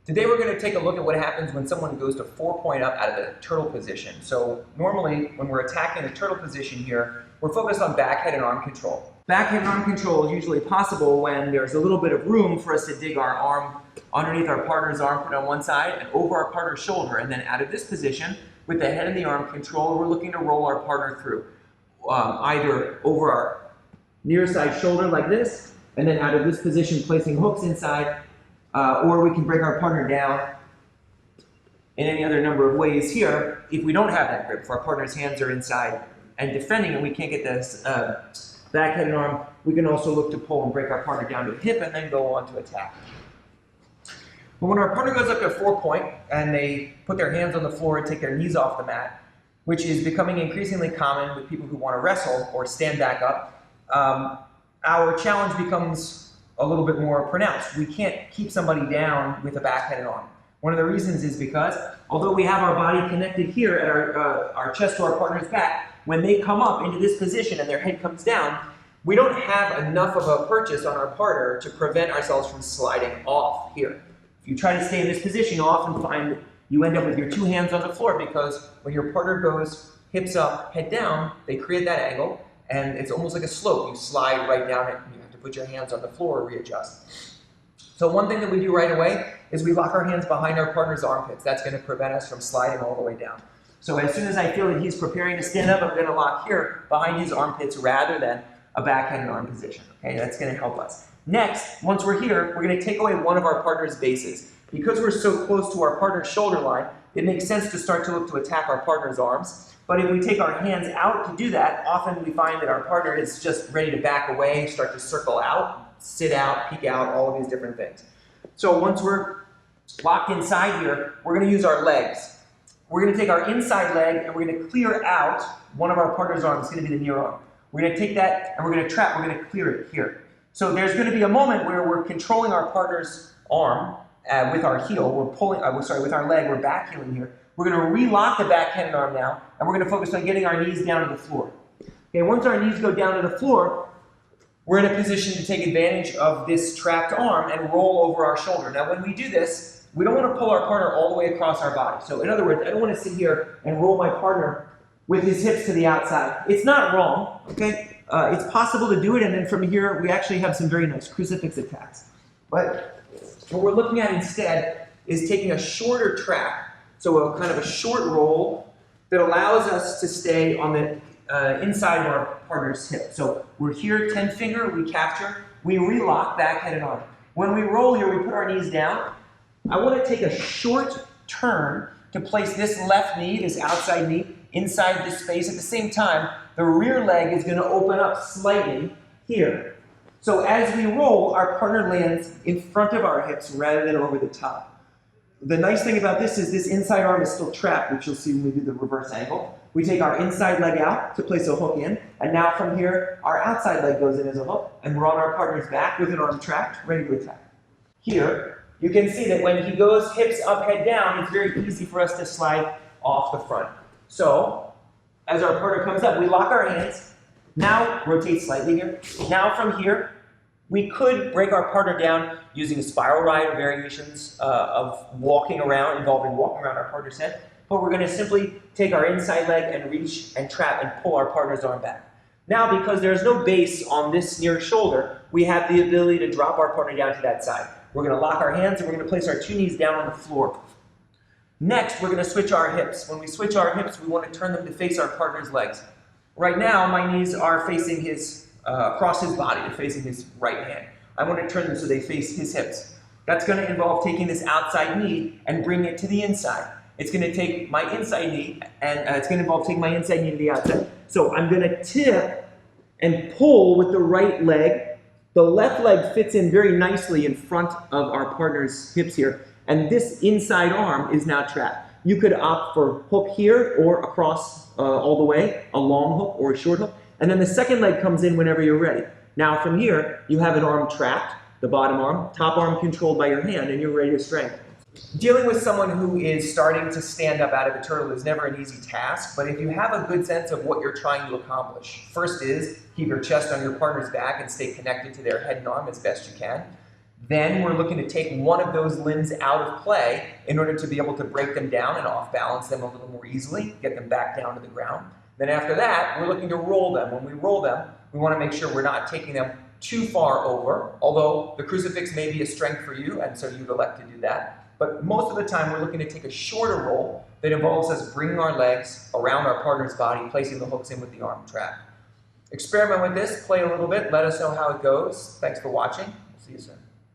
Today we're going to take a look at what happens when someone goes to 4-point up out of the turtle position. So normally when we're attacking the turtle position here, we're focused on back, head, and arm control. Back, head, and arm control is usually possible when there's a little bit of room for us to dig our arm underneath our partner's arm, put it on one side, and over our partner's shoulder. And then out of this position, with the head and the arm control, we're looking to roll our partner through. Either over our near side shoulder like this, and then out of this position placing hooks inside, or we can bring our partner down in any other number of ways here if we don't have that grip. If our partner's hands are inside and defending and we can't get this back, head, and arm, we can also look to pull and break our partner down to a hip and then go on to attack. But when our partner goes up to a 4-point and they put their hands on the floor and take their knees off the mat, which is becoming increasingly common with people who want to wrestle or stand back up, our challenge becomes a little bit more pronounced. We can't keep somebody down with a back, head, and arm. One of the reasons is because although we have our body connected here at our chest to our partner's back, when they come up into this position and their head comes down, we don't have enough of a purchase on our partner to prevent ourselves from sliding off here. If you try to stay in this position, you'll often find that you end up with your two hands on the floor because when your partner goes hips up, head down, they create that angle, and it's almost like a slope. You slide right down it, and you have to put your hands on the floor or readjust. So one thing that we do right away is we lock our hands behind our partner's armpits. That's going to prevent us from sliding all the way down. So as soon as I feel that he's preparing to stand up, I'm going to lock here behind his armpits rather than a back, head, and arm position. Okay, that's going to help us. Next, once we're here, we're going to take away one of our partner's bases. Because we're so close to our partner's shoulder line, it makes sense to start to look to attack our partner's arms. But if we take our hands out to do that, often we find that our partner is just ready to back away, start to circle out, sit out, peek out, all of these different things. So once we're locked inside here, we're going to use our legs. We're going to take our inside leg and we're going to clear out one of our partner's arms. It's going to be the near arm. We're going to take that and we're going to trap, we're going to clear it here. So there's going to be a moment where we're controlling our partner's arm with our heel. We're pulling, with our leg, we're back heeling here. We're going to relock the back, head, and arm now, and we're going to focus on getting our knees down to the floor. Okay, once our knees go down to the floor, we're in a position to take advantage of this trapped arm and roll over our shoulder. Now, when we do this, we don't want to pull our partner all the way across our body. So in other words, I don't want to sit here and roll my partner with his hips to the outside. It's not wrong, okay? It's possible to do it, and then from here, we actually have some very nice crucifix attacks. But what we're looking at instead is taking a shorter trap, so a kind of a short roll that allows us to stay on the inside of our partner's hip. So we're here, 10 finger, we capture, we relock back, head, and arm. When we roll here, we put our knees down. I want to take a short turn to place this left knee, this outside knee, inside this space. At the same time, the rear leg is going to open up slightly here. So as we roll, our partner lands in front of our hips rather than over the top. The nice thing about this is this inside arm is still trapped, which you'll see when we do the reverse angle. We take our inside leg out to place a hook in, and now from here, our outside leg goes in as a hook, and we're on our partner's back with an arm trapped, ready to attack. Here, you can see that when he goes hips up, head down, it's very easy for us to slide off the front. So, as our partner comes up, we lock our hands. Now, rotate slightly here. Now from here, we could break our partner down using a spiral ride or variations of walking around, involving walking around our partner's head. But we're going to simply take our inside leg and reach and trap and pull our partner's arm back. Now, because there's no base on this near shoulder, we have the ability to drop our partner down to that side. We're going to lock our hands and we're going to place our two knees down on the floor. Next, we're going to switch our hips. When we switch our hips, we want to turn them to face our partner's legs. Right now, my knees are facing his, across his body. They're facing his right hand. I want to turn them so they face his hips. That's going to involve taking this outside knee and bringing it to the inside. It's going to take my inside knee, and it's going to involve taking my inside knee to the outside. So I'm going to tip and pull with the right leg. The left leg fits in very nicely in front of our partner's hips here. And this inside arm is now trapped. You could opt for hook here or across all the way, a long hook or a short hook. And then the second leg comes in whenever you're ready. Now from here, you have an arm trapped, the bottom arm, top arm controlled by your hand, and you're ready to strengthen. Dealing with someone who is starting to stand up out of a turtle is never an easy task, but if you have a good sense of what you're trying to accomplish, first is keep your chest on your partner's back and stay connected to their head and arm as best you can. Then we're looking to take one of those limbs out of play in order to be able to break them down and off balance them a little more easily, get them back down to the ground. Then after that, we're looking to roll them. When we roll them, we want to make sure we're not taking them too far over, although the crucifix may be a strength for you, and so you'd elect to do that. But most of the time, we're looking to take a shorter roll that involves us bringing our legs around our partner's body, placing the hooks in with the arm trap. Experiment with this, play a little bit, let us know how it goes. Thanks for watching. We'll see you soon.